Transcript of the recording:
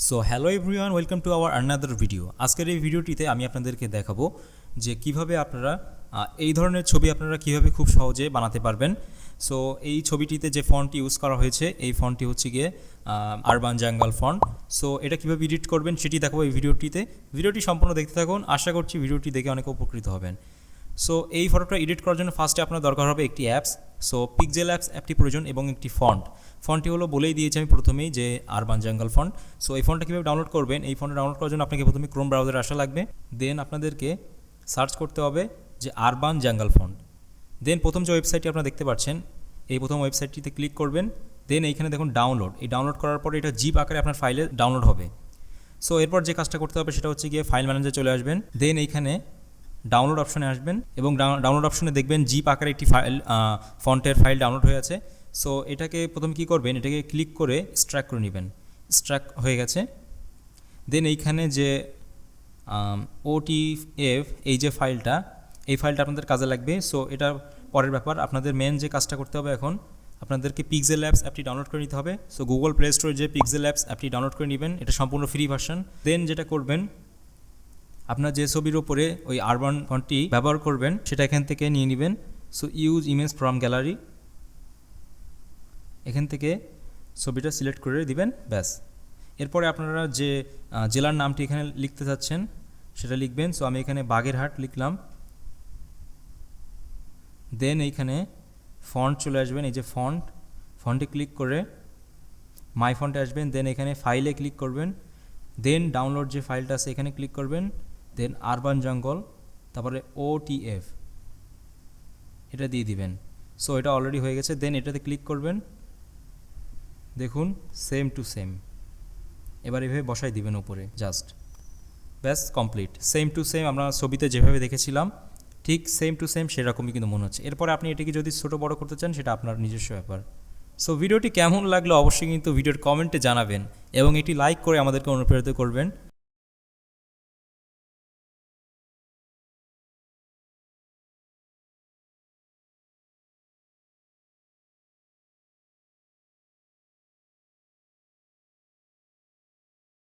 So hello everyone, welcome to our another video. আজকের এই ভিডিওটিতে আমি আপনাদেরকে দেখাবো যে কিভাবে আপনারা এই ধরনের ছবি আপনারা কিভাবে খুব সহজে বানাতে পারবেন। সো এই ছবিটিতে যে ফন্টটি ইউজ করা হয়েছে এই ফন্টটি হচ্ছে গিয়ে আরবান জাঙ্গল ফন্ট। সো এটা কিভাবে এডিট করবেন সেটি দেখাবো এই ভিডিওটিতে। ভিডিওটি সম্পূর্ণ দেখতে থাকুন, আশা করছি ভিডিওটি দেখে অনেক উপকৃত হবেন। সো এই ফটোটা এডিট করার জন্য ফার্স্টে আপনার দরকার হবে একটি অ্যাপস। সো পিক্সেল অ্যাপস অ্যাপটি প্রয়োজন এবং একটি ফন্টটি হলো বলেই দিয়েছি আমি প্রথমেই যে আরবান জাঙ্গল ফন্ট। সো এই ফন্টটা কীভাবে ডাউনলোড করবেন, এই ফন্টটা ডাউনলোড করার জন্য আপনাকে প্রথমে ক্রোম ব্রাউজারে আসা লাগবে। দেন আপনাদেরকে সার্চ করতে হবে যে আরবান জাঙ্গল ফন্ট। দেন প্রথম যে ওয়েবসাইটটি আপনারা দেখতে পাচ্ছেন এই প্রথম ওয়েবসাইটটিতে ক্লিক করবেন। দেন এইখানে দেখুন ডাউনলোড, এই ডাউনলোড করার পরে এটা জিপ আকারে আপনার ফাইলে ডাউনলোড হবে। সো এরপর যে কাজটা করতে হবে সেটা হচ্ছে গিয়ে ফাইল ম্যানেজারে চলে আসবেন। দেন এইখানে ডাউনলোড অপশনে আসবেন এবং ডাউনলোড অপশনে দেখবেন জিপ আকারে একটি ফাইল ফন্টের ফাইল ডাউনলোড হয়ে আছে। সো এটাকে প্রথমে কী করবেন, এটাকে ক্লিক করে এক্সট্র্যাক্ট করে নেবেন। এক্সট্র্যাক্ট হয়ে গেছে। দেন এইখানে যে OTF এই যে ফাইলটা, এই ফাইলটা আপনাদের কাজে লাগবে। সো এটা পরের ব্যাপার, আপনাদের মেন যে কাজটা করতে হবে এখন আপনাদেরকে পিক্সেল অ্যাপস অ্যাপটি ডাউনলোড করে নিতে হবে। সো গুগল প্লে স্টোরে যে পিক্সেল অ্যাপস অ্যাপটি ডাউনলোড করে নেবেন, এটা সম্পূর্ণ ফ্রি ভার্সন। দেন যেটা করবেন, আপনার যে ছবির ওপরে ওই আরবান ফন্টটি ব্যবহার করবেন সেটা এখান থেকে নিয়ে নেবেন। So use image from gallery, এখান থেকে ছবিটা সিলেক্ট করে দিবেন, ব্যাস। এরপরে আপনারা যে জেলার নামটি এখানে লিখতে চাচ্ছেন সেটা লিখবেন। সো আমি এখানে বাগেরহাট লিখলাম। দেন এইখানে ফন্ট চলে আসবেন, এই যে ফন্টে ক্লিক করে মাই ফন্টে আসবেন। দেন এখানে ফাইলে ক্লিক করবেন। দেন ডাউনলোড যে ফাইলটা আছে এখানে ক্লিক করবেন। দেন আরবান জঙ্গল, তারপরে OTF এটা দিয়ে দিবেন। সো এটা অলরেডি হয়ে গেছে। দেন এটাতে ক্লিক করবেন, দেখুন সেম টু সেম। এবার এভাবে বসাই দিবেন উপরে, জাস্ট ব্যাস কমপ্লিট। সেম টু সেম আমরা ছবিতে যেভাবে দেখেছিলাম ঠিক সেম টু সেম সেরকমই কিন্তু মনে হচ্ছে। এরপরে আপনি এটাকে যদি ছোটো বড়ো করতে চান সেটা আপনার নিজস্ব ব্যাপার। সো ভিডিওটি কেমন লাগলো অবশ্যই কিন্তু ভিডিওর কমেন্টে জানাবেন এবং এটি লাইক করে আমাদেরকে অনুপ্রাণিত করবেন।